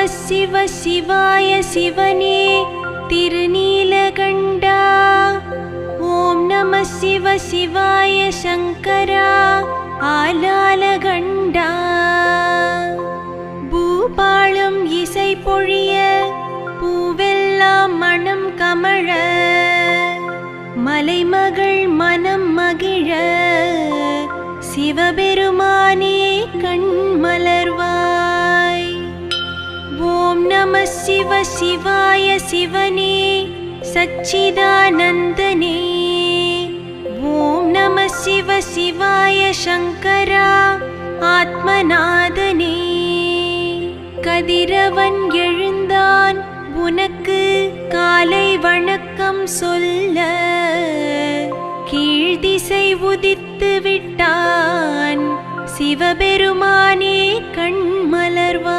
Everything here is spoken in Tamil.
சிவ சிவாய சிவனே திருநீலகண்டா. ஓம் நம சிவ சிவாய சங்கரா ஆலாலகண்டா. பூபாளம் இசை பொழிய பூவெல்லாம் மனம் கமழ மலைமகள் மனம் மகிழ சிவபெருமானே கண் மலர்வாய். ஓம் நம சிவ சிவாய சிவனே சச்சிதானந்தனே. ஓம் நம சிவ சிவாய சங்கரா ஆத்மநாதனே. கதிரவன் எழுந்தான் உனக்கு காலை வணக்கம் சொல்ல கீழ்திசை உதித்து விட்டான் சிவபெருமானே கண் மலர்வாய்.